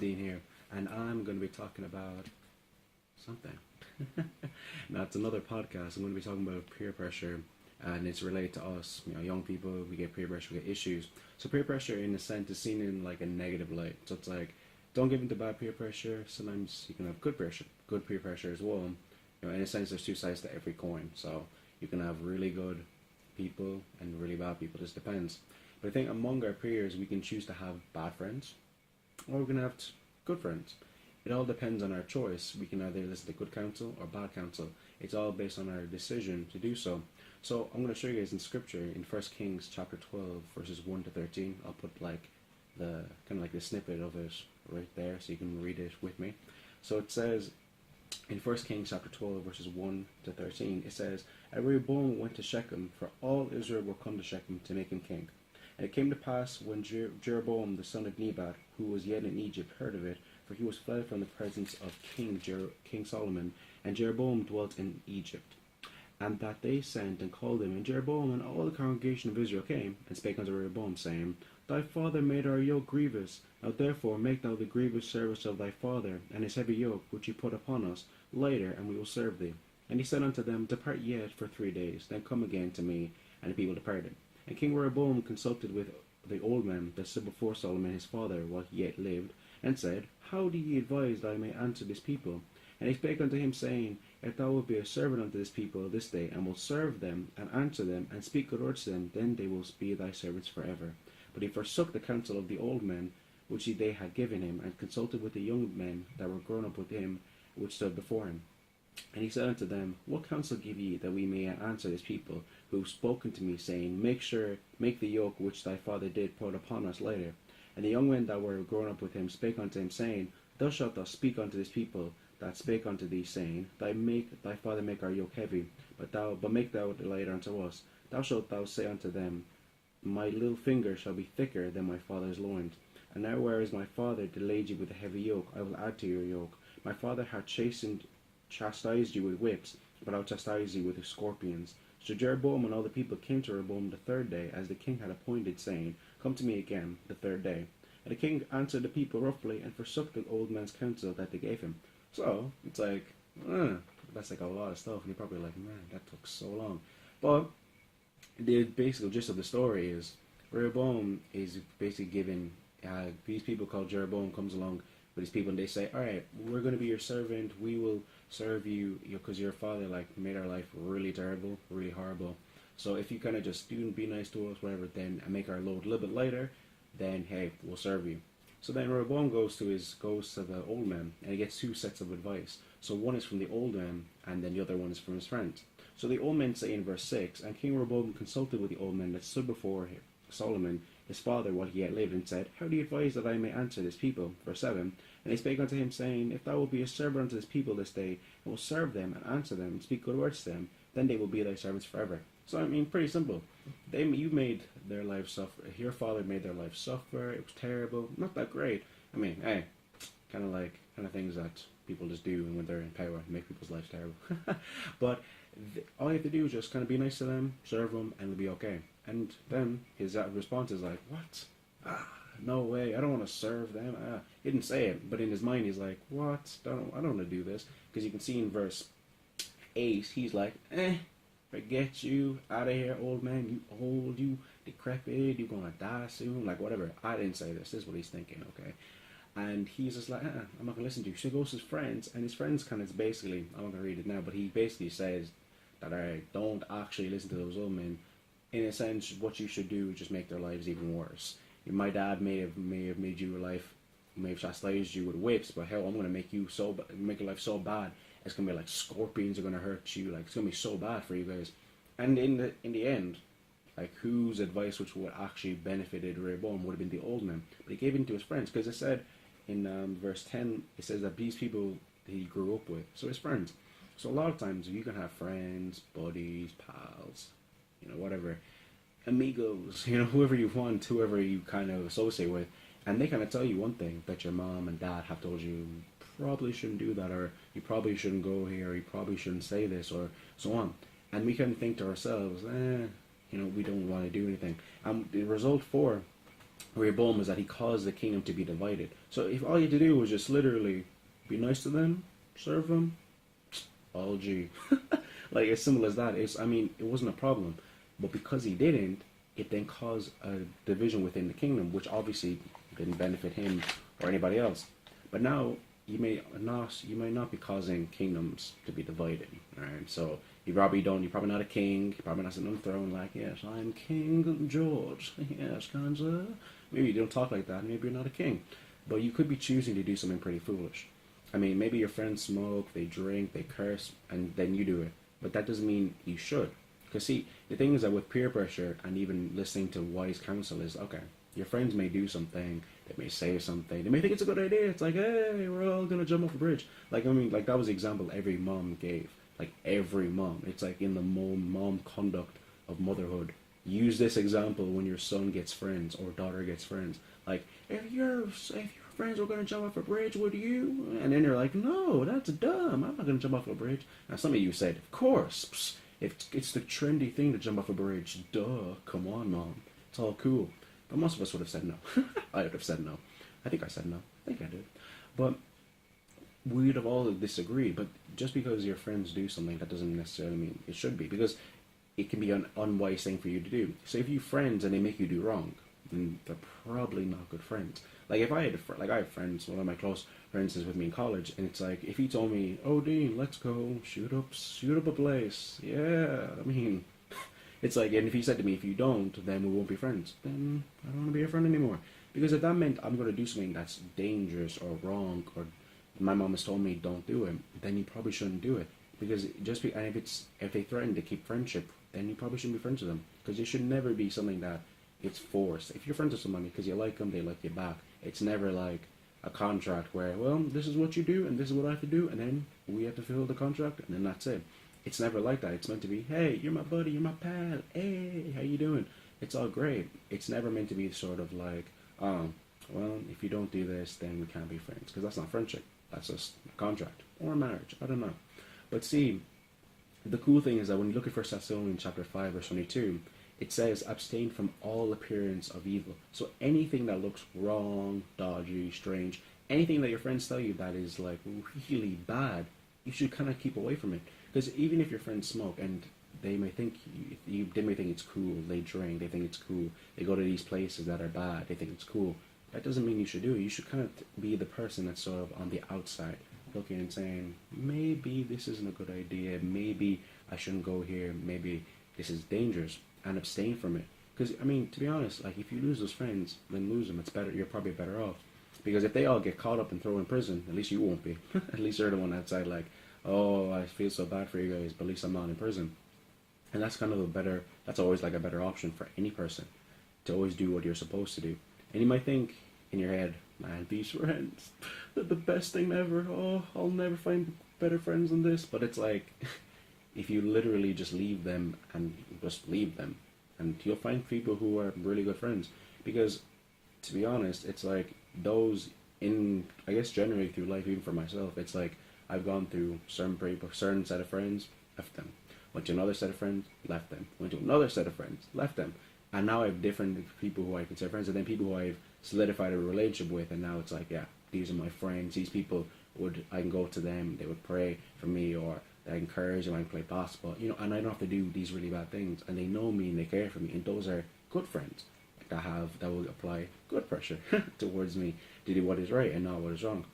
Dean here, and I'm going to be talking about something. Now, it's another podcast. I'm going to be talking about peer pressure, and it's related to us. Young people, we get peer pressure, we get issues. So peer pressure, in a sense, is seen in like a negative light. So it's like, don't give into bad peer pressure. Sometimes you can have good peer pressure as well. In a sense, there's two sides to every coin. So you can have really good people and really bad people. Just depends. But I think among our peers, we can choose to have bad friends, or we can have good friends. It all depends on our choice. We can either listen to good counsel or bad counsel. It's all based on our decision to do so. So I'm going to show you guys in scripture in 1 Kings chapter 12 verses 1 to 13. I'll put like the kind of like the snippet of it right there so you can read it with me. So it says in 1 Kings chapter 12 verses 1 to 13, it says, "And Rehoboam went to Shechem, for all Israel were come to Shechem to make him king. And it came to pass, when Jeroboam the son of Nebat, who was yet in Egypt, heard of it, for he was fled from the presence of King Solomon, and Jeroboam dwelt in Egypt. And that they sent and called him, and Jeroboam and all the congregation of Israel came, and spake unto Rehoboam, saying, Thy father made our yoke grievous. Now therefore make thou the grievous service of thy father, and his heavy yoke, which he put upon us, lighter, and we will serve thee. And he said unto them, Depart yet for 3 days, then come again to me. And the people departed. And King Rehoboam consulted with the old men that stood before Solomon his father while he yet lived, and said, How do ye advise that I may answer this people? And he spake unto him, saying, If thou wilt be a servant unto this people this day, and will serve them, and answer them, and speak good words to them, then they will be thy servants forever. But he forsook the counsel of the old men, which they had given him, and consulted with the young men that were grown up with him, which stood before him. And he said unto them, What counsel give ye, that we may answer this people, who have spoken to me, saying, Make the yoke which thy father did put upon us lighter? And the young men that were grown up with him spake unto him, saying, Thus shalt thou speak unto this people that spake unto thee, saying, Thy father make our yoke heavy, but make thou it lighter unto us. Shalt thou say unto them, My little finger shall be thicker than my father's loins. And now whereas my father delayed you with a heavy yoke, I will add to your yoke. My father hath chastised you with whips, but I'll chastise you with scorpions. So Jeroboam and all the people came to Rehoboam the third day, as the king had appointed, saying, Come to me again the third day. And the king answered the people roughly, and forsook the old man's counsel that they gave him. So, it's like, that's like a lot of stuff, and you're probably like, man, that took so long. But the basic gist of the story is, Rehoboam is basically given, these people called Jeroboam comes along with these people, and they say, Alright, we're going to be your servant, we will serve you, because your father made our life really terrible, really horrible. So if you kind of just be nice to us, whatever, then and make our load a little bit lighter, then hey, we'll serve you. So then Rehoboam goes to the old men, and he gets two sets of advice. So one is from the old men, and then the other one is from his friends. So the old men say in verse 6, And King Rehoboam consulted with the old men that stood before him, Solomon his father while he yet lived, and said, How do you advise that I may answer this people? Verse 7, And they spake unto him, saying, If thou wilt be a servant unto this people this day, and will serve them, and answer them, and speak good words to them, then they will be thy servants forever. So, I mean, pretty simple. You made their life suffer. Your father made their life suffer. It was terrible. Not that great. I mean, hey, kind of things that people just do when they're in power, make people's lives terrible. But all you have to do is just kind of be nice to them, serve them, and it'll be okay. And then his response is like, What? No way, I don't want to serve them. He didn't say it, but in his mind he's like, What? I don't want to do this. Because you can see in verse 8, he's like, Forget you, out of here, old man, you old, you decrepit, you're going to die soon, like whatever. I didn't say this is what he's thinking, okay? And he's just like, I'm not going to listen to you. So he goes to his friends, and his friends kind of basically, I'm not going to read it now, but he basically says that, Alright, don't actually listen to those old men. In a sense, what you should do is just make their lives even worse. My dad may have made your life, may have chastised you with whips, but hell, I'm going to make your life so bad, it's going to be like scorpions are going to hurt you, like it's going to be so bad for you guys. And in the end, like whose advice which would actually benefited Rehoboam would have been the old man, but he gave it to his friends, because it said in verse 10, it says that these people he grew up with, so his friends. So a lot of times you can have friends, buddies, pals, whatever, amigos, whoever you want, whoever you kind of associate with, and they kind of tell you one thing that your mom and dad have told you, probably shouldn't do that, or you probably shouldn't go here, or you probably shouldn't say this, or so on. And we kind of think to ourselves, we don't want to do anything. And the result for Rehoboam is that he caused the kingdom to be divided. So if all you had to do was just literally be nice to them, serve them, all G. Like, as simple as that. I mean, it wasn't a problem. But because he didn't, it then caused a division within the kingdom, which obviously didn't benefit him or anybody else. But now, you may not be causing kingdoms to be divided. Alright, so you're probably not a king, you're probably not sitting on the throne like, yes, I'm King George, yes, Counsel. Maybe you don't talk like that, maybe you're not a king. But you could be choosing to do something pretty foolish. I mean, maybe your friends smoke, they drink, they curse, and then you do it. But that doesn't mean you should. Because see, the thing is that with peer pressure and even listening to wise counsel is, okay, your friends may do something, they may say something, they may think it's a good idea. It's like, hey, we're all going to jump off a bridge. Like, I mean, like, that was the example every mom gave. Like, every mom. It's like in the mom conduct of motherhood. Use this example when your son gets friends or daughter gets friends. Like, if your friends were going to jump off a bridge, would you? And then you're like, no, that's dumb. I'm not going to jump off a bridge. Now, some of you said, of course. Psst, it's the trendy thing to jump off a bridge. Duh. Come on, Mom. It's all cool. But most of us would have said no. I would have said no. I think I said no. I think I did. But we'd have all disagreed. But just because your friends do something, that doesn't necessarily mean it should be. Because it can be an unwise thing for you to do. So if you have friends and they make you do wrong, then they're probably not good friends. Like if I had I have friends, one of my close friends is with me in college, and it's like if he told me, "Oh, Dean, let's go shoot up a place," yeah, I mean, it's like, and if he said to me, "If you don't, then we won't be friends," then I don't want to be your friend anymore. Because if that meant I'm going to do something that's dangerous or wrong, or my mom has told me don't do it, then you probably shouldn't do it. Because and if they threaten to keep friendship, then you probably shouldn't be friends with them. Because it should never be something that it's forced. If you're friends with somebody because you like them, they like you back. It's never like a contract where, well, this is what you do and this is what I have to do, and then we have to fulfill the contract, and then that's it. It's never like that. It's meant to be, hey, you're my buddy, you're my pal, hey, how you doing? It's all great. It's never meant to be sort of like, well, if you don't do this, then we can't be friends. Because that's not friendship. That's just a contract or a marriage. I don't know. But see, the cool thing is that when you look at 1 Thessalonians chapter 5, verse 22, it says, abstain from all appearance of evil. So anything that looks wrong, dodgy, strange, anything that your friends tell you that is like really bad, you should kind of keep away from it. Because even if your friends smoke and they may think it's cool, they drink, they think it's cool, they go to these places that are bad, they think it's cool, that doesn't mean you should do it. You should kind of be the person that's sort of on the outside, looking and saying, maybe this isn't a good idea, maybe I shouldn't go here, maybe this is dangerous, and abstain from it. Because, I mean, to be honest, like, if you lose those friends, then lose them. It's better, you're probably better off. Because if they all get caught up and thrown in prison, at least you won't be. At least you're the one outside like, oh, I feel so bad for you guys, but at least I'm not in prison. And that's kind of that's always like a better option for any person, to always do what you're supposed to do. And you might think in your head, man, these friends, they're the best thing ever. Oh, I'll never find better friends than this. But it's like, if you literally just leave them, and you'll find people who are really good friends. Because, to be honest, it's like those I guess generally through life, even for myself, it's like I've gone through certain set of friends, left them. Went to another set of friends, left them. Went to another set of friends, left them. And now I have different people who I consider friends, and then people who I've solidified a relationship with, and now it's like, yeah, these are my friends. These people I can go to them, they would pray for me, or I encourage them, I can play basketball, and I don't have to do these really bad things, and they know me and they care for me, and those are good friends that will apply good pressure towards me to do what is right and not what is wrong.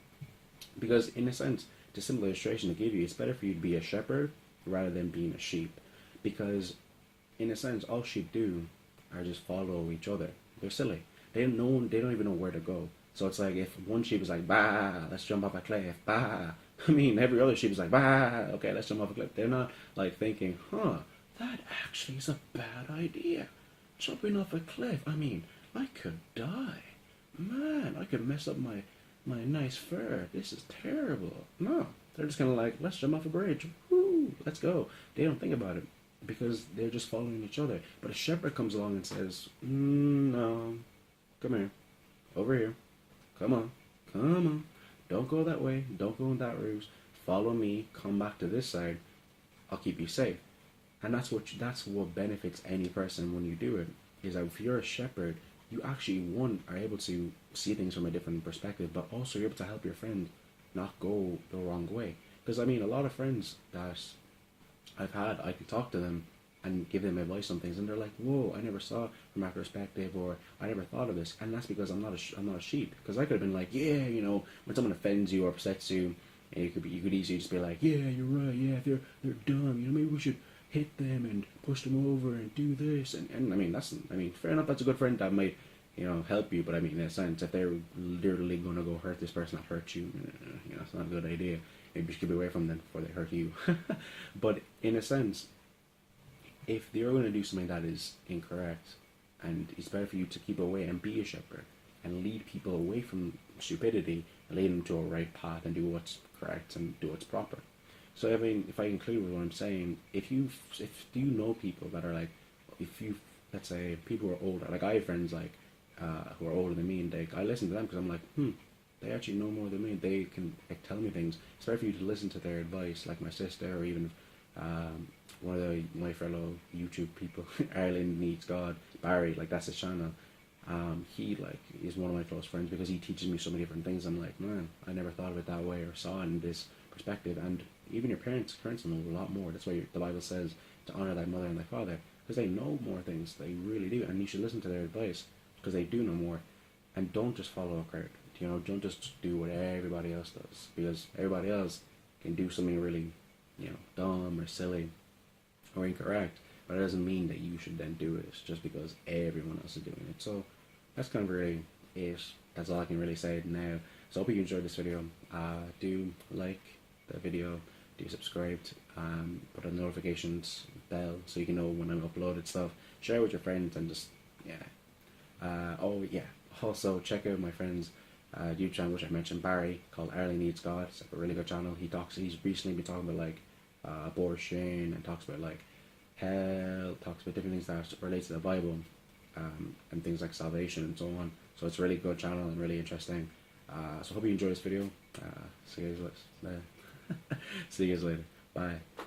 Because in a sense, the simple illustration to give you, it's better for you to be a shepherd rather than being a sheep. Because in a sense, all sheep do are just follow each other. They're silly. They don't even know where to go. So it's like if one sheep is like, bah, let's jump off a cliff, bah. I mean, every other sheep is like, bah, okay, let's jump off a cliff. They're not like thinking, that actually is a bad idea. Jumping off a cliff. I mean, I could die. Man, I could mess up my nice fur. This is terrible. No, they're just kind of like, let's jump off a bridge. Woo, let's go. They don't think about it because they're just following each other. But a shepherd comes along and says, no, come here, over here. Come on. Don't go that way. Don't go in that route. Follow me. Come back to this side. I'll keep you safe. And that's what benefits any person when you do it. Is that if you're a shepherd, you actually, one, are able to see things from a different perspective, but also you're able to help your friend not go the wrong way. Because I mean, a lot of friends that I've had, I could talk to them and give them advice on things, and they're like, "Whoa, I never saw it from that perspective," or "I never thought of this," and that's because I'm not a sheep. Because I could have been like, "Yeah, you know, when someone offends you or upsets you, and you could easily just be like, yeah, you're right, yeah, they're dumb, you know, maybe we should hit them and push them over and do this," and I mean, fair enough, that's a good friend that might, you know, help you, but I mean, in a sense, if they're literally going to go hurt this person that hurt you, you know, it's not a good idea. Maybe you should be away from them before they hurt you. But in a sense, if you're going to do something that is incorrect, and it's better for you to keep away and be a shepherd and lead people away from stupidity and lead them to a right path and do what's correct and do what's proper. So I mean, if I conclude with what I'm saying, if you know people that are like, if you, let's say people who are older, like I have friends like who are older than me, and I listen to them because I'm like, they actually know more than me. They can like tell me things. It's better for you to listen to their advice, like my sister, or even one of my fellow YouTube people, Ireland Needs God, Barry, like that's his channel. He like is one of my close friends because he teaches me so many different things. I'm like, man, I never thought of it that way or saw it in this perspective. And even your parents know a lot more. That's why the Bible says to honor thy mother and thy father, because they know more things. They really do, and you should listen to their advice because they do know more. And don't just follow a crowd. You know, don't just do what everybody else does, because everybody else can do something really, you know, dumb or silly or incorrect, but it doesn't mean that you should then do it just because everyone else is doing it. So that's kind of really it. That's all I can really say now. So I hope you enjoyed this video. Do like the video, do subscribe, put on notifications bell so you can know when I'm uploaded stuff. Share it with your friends, and just also check out my friend's YouTube channel, which I mentioned, Barry, called Ireland Needs God. It's like a really good channel. He's recently been talking about like abortion, and talks about like hell, talks about different things that relate to the Bible, and things like salvation and so on. So it's a really good channel and really interesting. So I hope you enjoy this video. See you guys later. Bye.